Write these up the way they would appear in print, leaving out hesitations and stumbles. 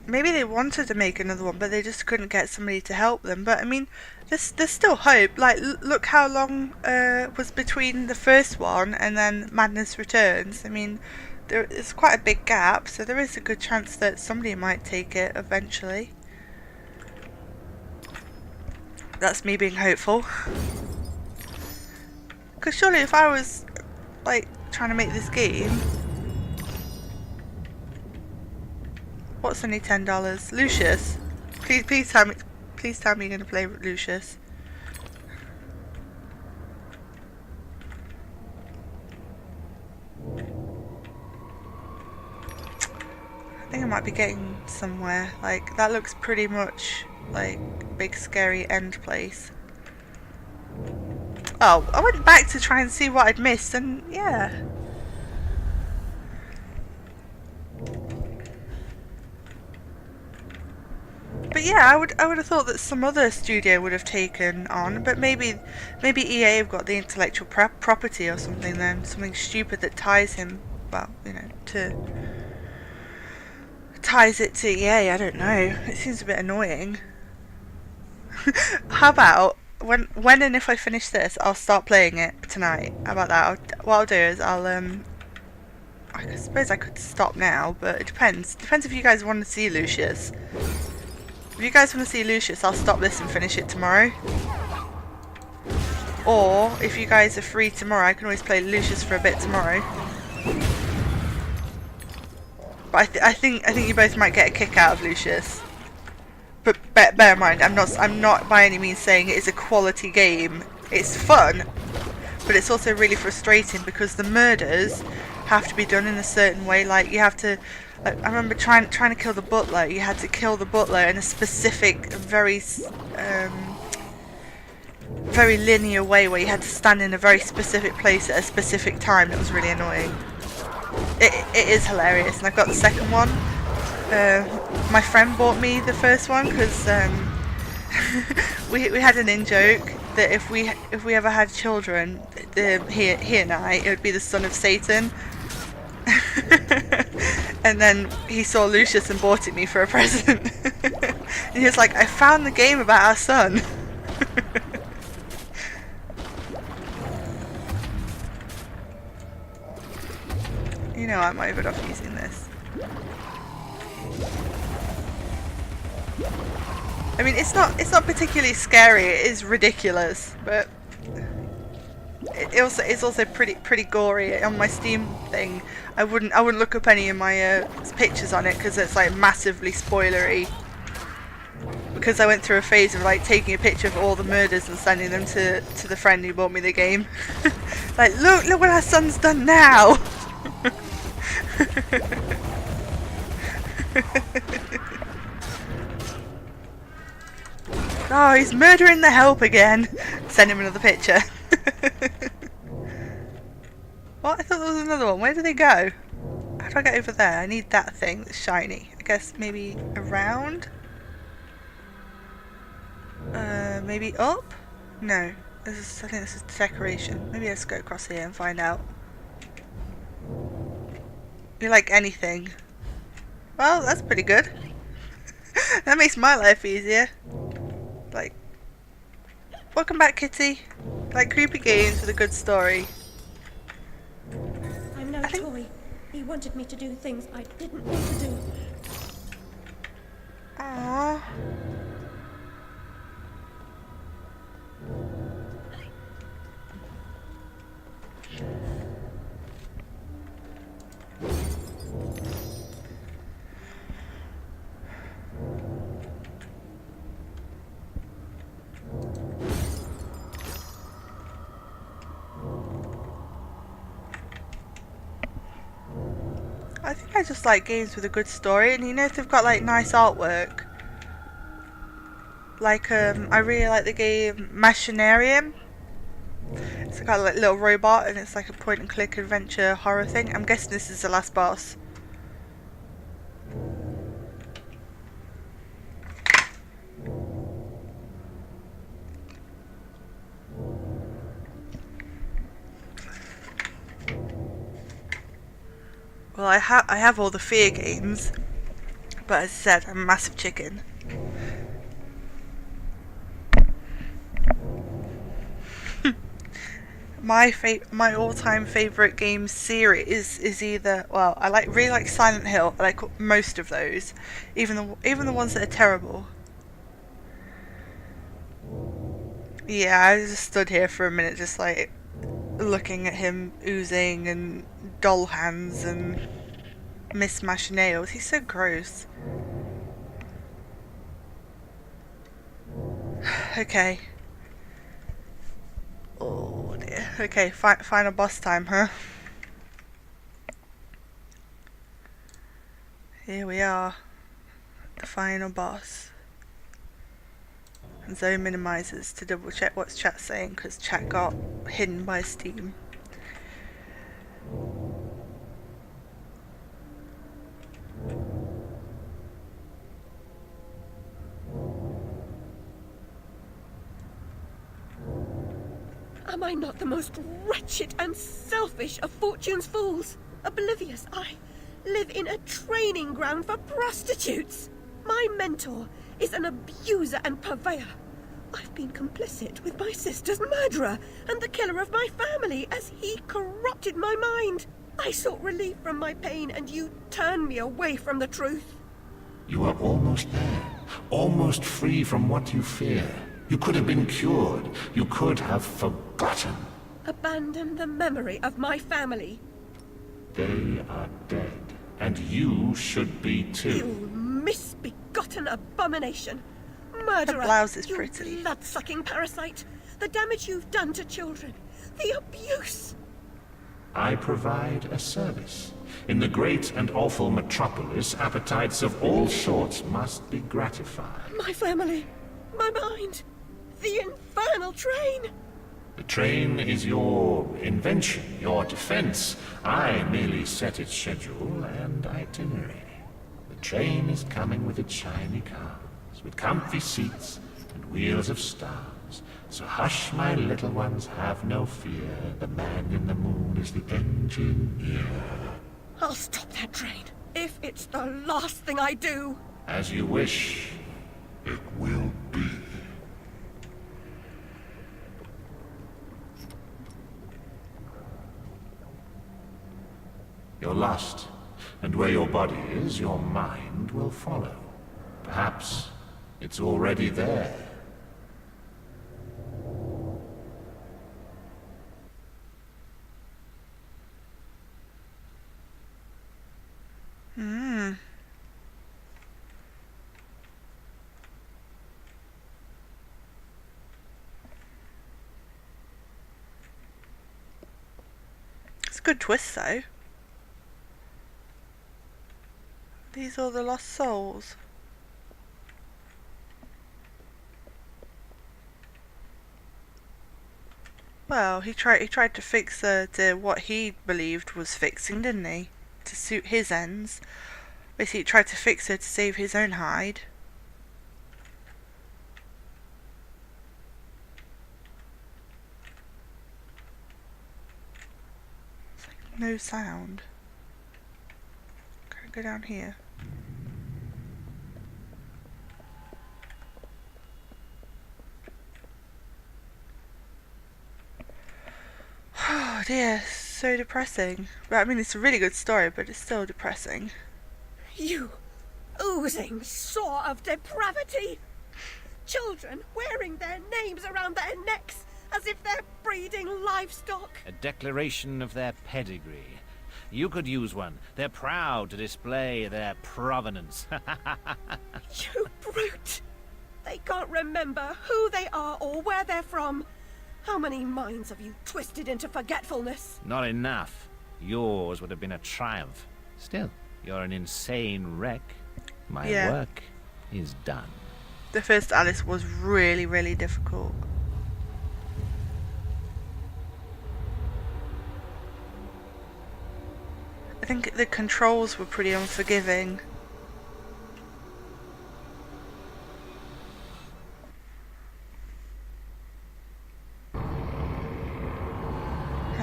maybe they wanted to make another one, but they just couldn't get somebody to help them. But I mean, there's still hope. Like, look how long was between the first one and then Madness Returns. I mean, there is quite a big gap, so there is a good chance that somebody might take it eventually. That's me being hopeful. Because surely if I was, like, trying to make this game... What's only $10? Lucius. Please tell me you're gonna play Lucius. I think I might be getting somewhere. Like, that looks pretty much like big scary end place. Oh, I went back to try and see what I'd missed, and yeah. But yeah, I would have thought that some other studio would have taken on, but maybe EA have got the intellectual property or something then, something stupid that ties him, well, you know, ties it to EA. I don't know. It seems a bit annoying. How about when and if I finish this, I'll start playing it tonight. How about that? What I'll do is I suppose I could stop now, but it depends. Depends if you guys want to see Lucius. If you guys want to see Lucius, I'll stop this and finish it tomorrow. Or, if you guys are free tomorrow, I can always play Lucius for a bit tomorrow. But I think you both might get a kick out of Lucius. But bear in mind, I'm not by any means saying it is a quality game. It's fun, but it's also really frustrating because the murders have to be done in a certain way. Like, you have to... I remember trying to kill the butler. You had to kill the butler in a specific, very linear way, where you had to stand in a very specific place at a specific time. It was really annoying. It is hilarious, and I've got the second one. My friend bought me the first one because we had an in-joke that if we ever had children, he and I, it would be the son of Satan. And then he saw Lucius and bought it me for a present. And he was like, I found the game about our son. You know, I might have it off using this. I mean, it's not particularly scary. It is ridiculous, but it's also pretty gory. On my Steam thing, I wouldn't look up any of my pictures on it because it's like massively spoilery. Because I went through a phase of like taking a picture of all the murders and sending them to the friend who bought me the game. Like, look what our son's done now. Oh, he's murdering the help again. Send him another picture. What? I thought there was another one. Where did they go? How do I get over there? I need that thing that's shiny. I guess maybe around? Maybe up? No. I think this is decoration. Maybe let's go across here and find out. You like anything? Well, that's pretty good. That makes my life easier. Like, welcome back, Kitty. Like creepy games with a good story. I'm no toy. He wanted me to do things I didn't want to do. Aww. I think I just like games with a good story, and you know, if they've got like nice artwork. Like, I really like the game Machinarium. It's got like a little robot, and it's like a point and click adventure horror thing. I'm guessing this is the last boss. Well, I have all the Fear games, But as I said, I'm a massive chicken. My all-time favorite game series is either, well, really like Silent Hill. I like most of those, even the ones that are terrible. Yeah, I just stood here for a minute, just like looking at him oozing and doll hands and mismatched nails. He's so gross. Okay. Oh dear. Okay, final boss time, huh? Here we are. The final boss. And Zoe minimizes to double check what's chat saying, because chat got hidden by Steam. Am I not the most wretched and selfish of fortune's fools? Oblivious, I live in a training ground for prostitutes. My mentor is an abuser and purveyor. I've been complicit with my sister's murderer and the killer of my family as he corrupted my mind. I sought relief from my pain and you turned me away from the truth. You are almost there, almost free from what you fear. You could have been cured. You could have forgotten. Abandon the memory of my family. They are dead, and you should be too. You misbegotten abomination. Murderer, Her blouse is you pretty. blood-sucking parasite. The damage you've done to children. The abuse. I provide a service. In the great and awful metropolis, appetites of all sorts must be gratified. My family. My mind. The infernal train. The train is your invention, your defense. I merely set its schedule and itinerary. The train is coming with its shiny cars, with comfy seats and wheels of stars. So hush, my little ones, have no fear. The man in the moon is the engineer. I'll stop that train, if it's the last thing I do. As you wish, it will be. You're lost, and where your body is, your mind will follow. Perhaps it's already there. It's a good twist, though. These are the lost souls. Well, he tried to fix what he believed was fixing, didn't he? To suit his ends. Basically, he tried to fix her to save his own hide. It's like no sound. Can I go down here? Oh dear, so depressing. But I mean, it's a really good story, but it's still depressing. You oozing sore of depravity. Children wearing their names around their necks as if they're breeding livestock. A declaration of their pedigree. You could use one. They're proud to display their provenance. You brute. They can't remember who they are or where they're from. How many minds have you twisted into forgetfulness? Not enough. Yours would have been a triumph. Still, you're an insane wreck. My work is done. The first Alice was really, really difficult. I think the controls were pretty unforgiving.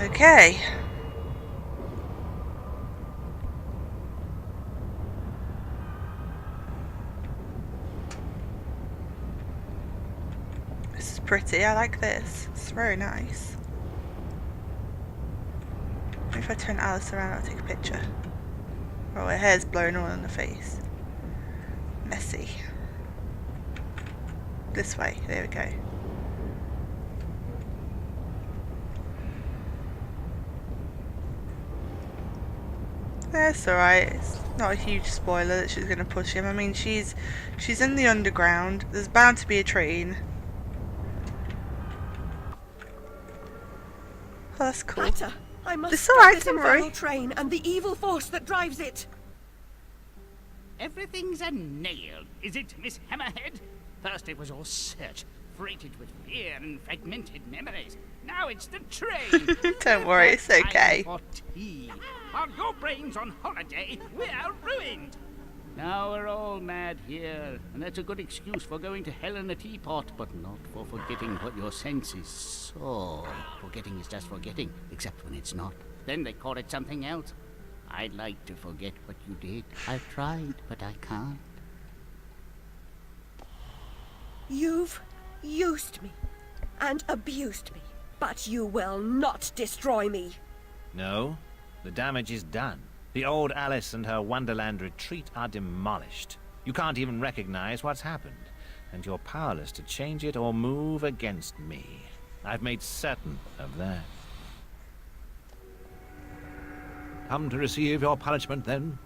Okay. pretty. I like this. It's very nice. Maybe if I turn Alice around, I'll take a picture. Oh, her hair's blown all in the face. Messy. This way. There we go. That's alright. It's not a huge spoiler that she's going to push him. I mean, she's in the underground. There's bound to be a train. Oh, that's cool. Crater, I must It's stop alright, this don't infernal worry. train and the evil force that drives it. Everything's a nail, is it, Miss Hammerhead? First it was all search, freighted with fear and fragmented memories. Now it's the train. Don't worry, it's okay. Time for tea. While your brain's on holiday, we're ruined. Now we're all mad here, and that's a good excuse for going to hell in a teapot, but not for forgetting what your senses saw. Forgetting is just forgetting, except when it's not. Then they call it something else. I'd like to forget what you did. I've tried, but I can't. You've used me and abused me, but you will not destroy me. No, the damage is done. The old Alice and her Wonderland retreat are demolished. You can't even recognize what's happened, and you're powerless to change it or move against me. I've made certain of that. Come to receive your punishment, then?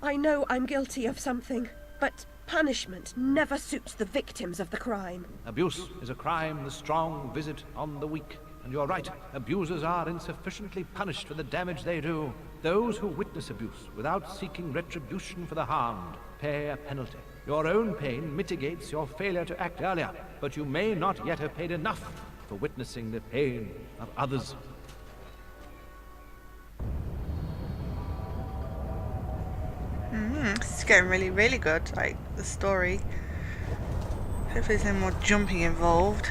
I know I'm guilty of something, but punishment never suits the victims of the crime. Abuse is a crime the strong visit on the weak. And you're right, abusers are insufficiently punished for the damage they do. Those who witness abuse without seeking retribution for the harmed pay a penalty. Your own pain mitigates your failure to act earlier, but you may not yet have paid enough for witnessing the pain of others. It's getting really, really good, like, the story. Hopefully there's no more jumping involved.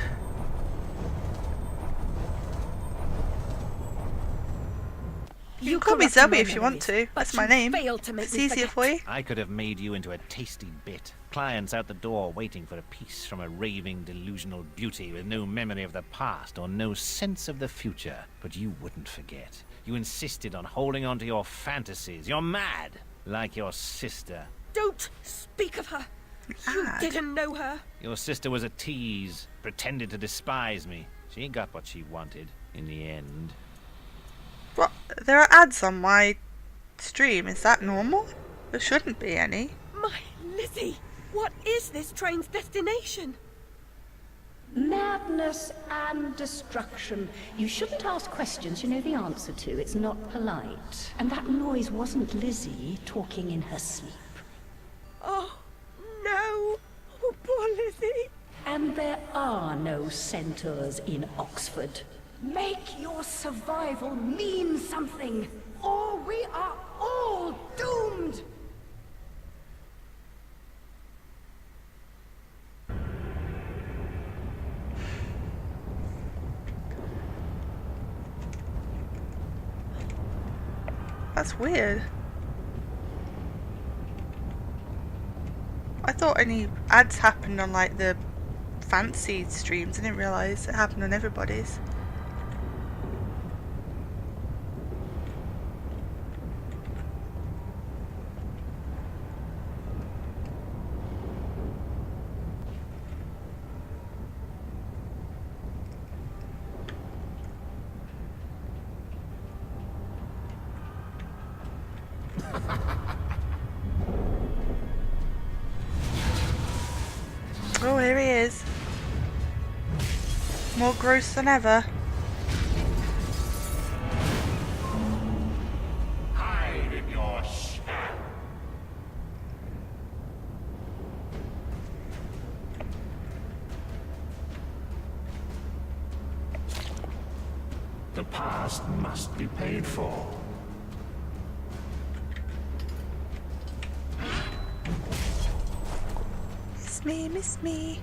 You can call me corrupt my Zoe if you want memories, to. but That's my you name. failed to make It's me easier forget. for you. I could have made you into a tasty bit. Clients out the door waiting for a piece from a raving, delusional beauty with no memory of the past or no sense of the future. But you wouldn't forget. You insisted on holding on to your fantasies. You're mad, like your sister. Don't speak of her. You Mad? didn't know her. Your sister was a tease, pretended to despise me. She got what she wanted in the end. What? There are ads on my stream. Is that normal? There shouldn't be any. My Lizzie, what is this train's destination? Madness and destruction. You shouldn't ask questions you know the answer to. It's not polite. And that noise wasn't Lizzie talking in her sleep. Oh, no. Oh, poor Lizzie. And there are no centaurs in Oxford. Make your survival mean something, or we are all doomed! That's weird. I thought any ads happened on like the fancy streams. I didn't realise it happened on everybody's. Oh, here he is. More gross than ever. Hide in your shadow. The past must be paid for. Miss me, miss me.